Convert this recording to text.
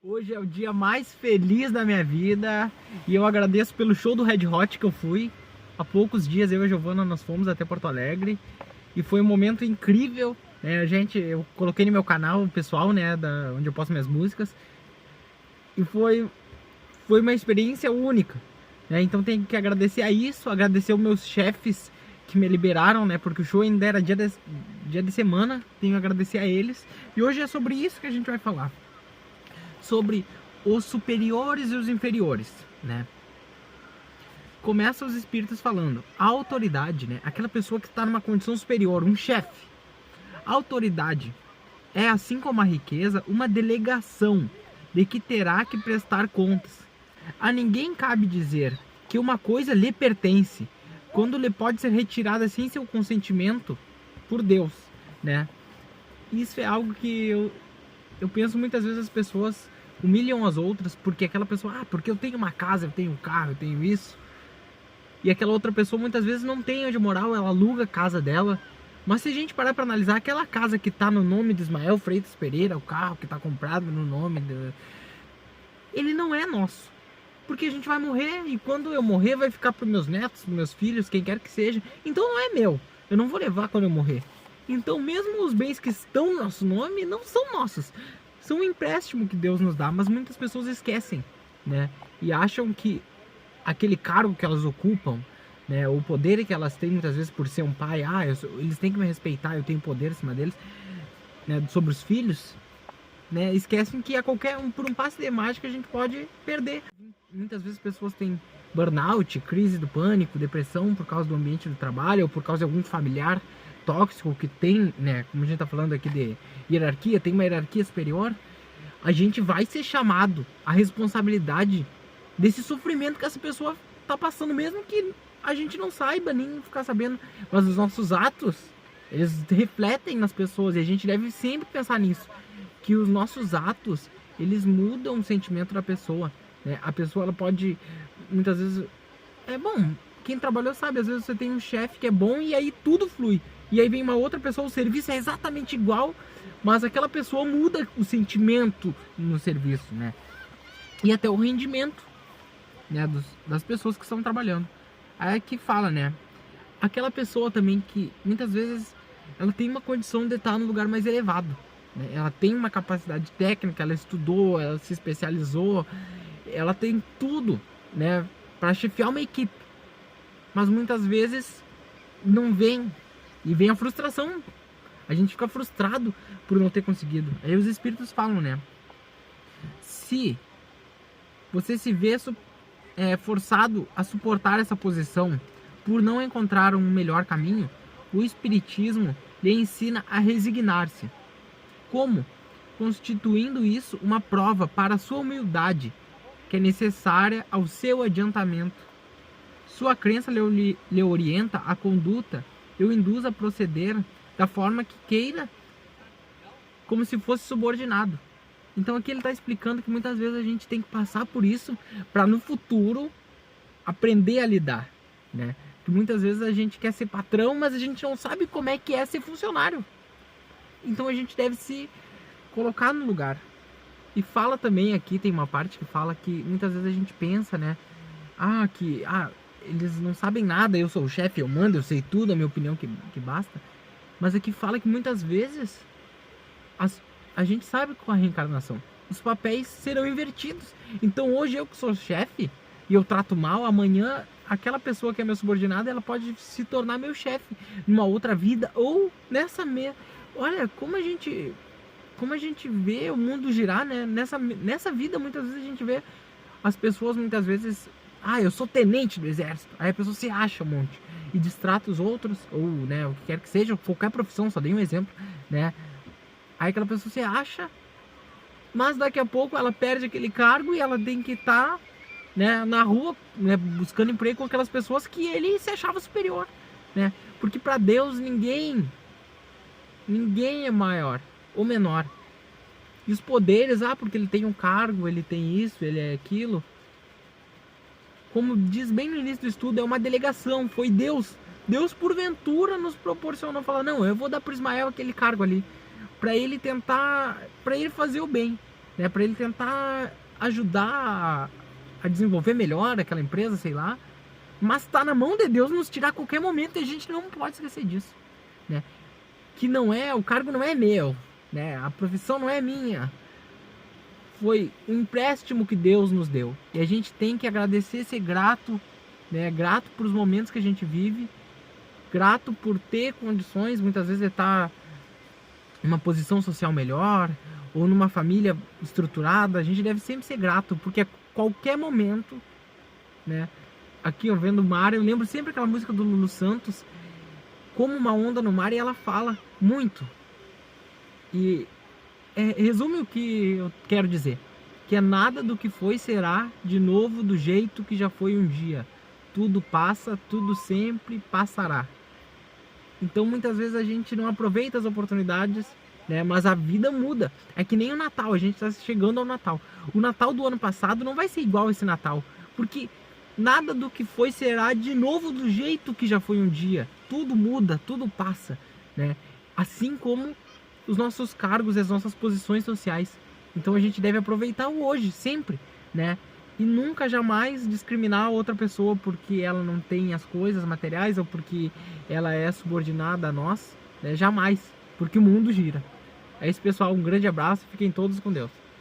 Hoje é o dia mais feliz da minha vida e eu agradeço pelo show do Red Hot que eu fui. Há poucos dias eu e a Giovana nós fomos até Porto Alegre e foi um momento incrível, né? Eu coloquei no meu canal pessoal, né, onde eu posto minhas músicas, e foi uma experiência única, né? Então tenho que agradecer a isso, agradecer os meus chefes que me liberaram, né, porque o show ainda era dia de semana. Tenho que agradecer a eles e hoje é sobre isso que a gente vai falar. Sobre os superiores e os inferiores, né? Começa os espíritos falando, a autoridade, né? Aquela pessoa que está numa condição superior, um chefe. A autoridade é, assim como a riqueza, uma delegação de que terá que prestar contas. A ninguém cabe dizer que uma coisa lhe pertence, quando lhe pode ser retirada sem seu consentimento por Deus, né? Isso é algo que eu penso muitas vezes. As pessoas humilham as outras porque aquela pessoa, porque eu tenho uma casa, eu tenho um carro, eu tenho isso. E aquela outra pessoa muitas vezes não tem onde morar, ela aluga a casa dela. Mas se a gente parar para analisar, aquela casa que está no nome de Ismael Freitas Pereira, o carro que está comprado no nome ele não é nosso. Porque a gente vai morrer e quando eu morrer vai ficar para meus netos, meus filhos, quem quer que seja. Então não é meu, eu não vou levar quando eu morrer. Então mesmo os bens que estão no nosso nome não são nossos. São um empréstimo que Deus nos dá, mas muitas pessoas esquecem, né? E acham que aquele cargo que elas ocupam, né, o poder que elas têm muitas vezes por ser um pai, eles têm que me respeitar, eu tenho poder em cima deles, né, sobre os filhos, né? Esquecem que por um passe de mágica a gente pode perder. Muitas vezes as pessoas têm burnout, crise do pânico, depressão por causa do ambiente do trabalho ou por causa de algum familiar tóxico que tem, né, como a gente tá falando aqui de hierarquia, tem uma hierarquia superior. A gente vai ser chamado à responsabilidade desse sofrimento que essa pessoa tá passando, mesmo que a gente não saiba nem ficar sabendo, mas os nossos atos, eles refletem nas pessoas e a gente deve sempre pensar nisso, que os nossos atos, eles mudam o sentimento da pessoa, né? A pessoa, ela pode, muitas vezes, quem trabalhou sabe, às vezes você tem um chefe que é bom e aí tudo flui. E aí vem uma outra pessoa, o serviço é exatamente igual, mas aquela pessoa muda o sentimento no serviço, né? E até o rendimento, né, das pessoas que estão trabalhando. Aí aqui fala, né? Aquela pessoa também que muitas vezes ela tem uma condição de estar no lugar mais elevado, né? Ela tem uma capacidade técnica, ela estudou, ela se especializou, ela tem tudo, né, para chefiar uma equipe. Mas muitas vezes não vem. E vem a frustração. A gente fica frustrado por não ter conseguido. Aí os espíritos falam, né? Se você se vê forçado a suportar essa posição por não encontrar um melhor caminho, o espiritismo lhe ensina a resignar-se. Como? Constituindo isso uma prova para a sua humildade, que é necessária ao seu adiantamento. Sua crença lhe orienta a conduta e o induz a proceder da forma que queira, como se fosse subordinado. Então aqui ele está explicando que muitas vezes a gente tem que passar por isso para no futuro aprender a lidar, né? Que muitas vezes a gente quer ser patrão, mas a gente não sabe como é que é ser funcionário. Então a gente deve se colocar no lugar. E fala também aqui, tem uma parte que fala que muitas vezes a gente pensa, né? Eles não sabem nada, eu sou o chefe, eu mando, eu sei tudo, a minha opinião que basta. Mas aqui fala que muitas vezes a gente sabe com a reencarnação os papéis serão invertidos. Então hoje eu que sou chefe e eu trato mal, amanhã aquela pessoa que é meu subordinado, ela pode se tornar meu chefe numa outra vida ou nessa mesma. Olha como a gente vê o mundo girar, né? Nessa vida muitas vezes a gente vê as pessoas muitas vezes, eu sou tenente do exército. Aí a pessoa se acha um monte e distrata os outros, ou, né, o que quer que seja, qualquer profissão, só dei um exemplo, né? Aí aquela pessoa se acha, mas daqui a pouco ela perde aquele cargo e ela tem que estar, né, na rua, né, buscando emprego com aquelas pessoas que ele se achava superior, né? Porque para Deus ninguém é maior ou menor. E os poderes, porque ele tem um cargo, ele tem isso, ele é aquilo. Como diz bem no início do estudo, é uma delegação, foi Deus. Deus porventura nos proporcionou, falar, não, eu vou dar para Ismael aquele cargo ali, para ele tentar, para ele fazer o bem. né, para ele tentar ajudar a desenvolver melhor aquela empresa, sei lá. Mas está na mão de Deus nos tirar a qualquer momento e a gente não pode esquecer disso, né? Que não é, o cargo não é meu, né? A profissão não é minha. Foi um empréstimo que Deus nos deu. E a gente tem que agradecer, ser grato, né? Grato por os momentos que a gente vive, grato por ter condições, muitas vezes, de estar em uma posição social melhor, ou numa família estruturada. A gente deve sempre ser grato, porque a qualquer momento, né? Aqui eu vendo o mar, eu lembro sempre aquela música do Lulu Santos, Como uma Onda no Mar, e ela fala muito. E resume o que eu quero dizer, que é nada do que foi será de novo do jeito que já foi um dia. Tudo passa, tudo sempre passará. Então muitas vezes a gente não aproveita as oportunidades, né? Mas a vida muda. É que nem o Natal, a gente está chegando ao Natal. O Natal do ano passado não vai ser igual esse Natal, porque nada do que foi será de novo do jeito que já foi um dia. Tudo muda, tudo passa, né? Assim como os nossos cargos e as nossas posições sociais. Então a gente deve aproveitar o hoje, sempre, né? E nunca jamais discriminar outra pessoa porque ela não tem as coisas materiais ou porque ela é subordinada a nós, né? Jamais, porque o mundo gira. É isso, pessoal, um grande abraço, fiquem todos com Deus.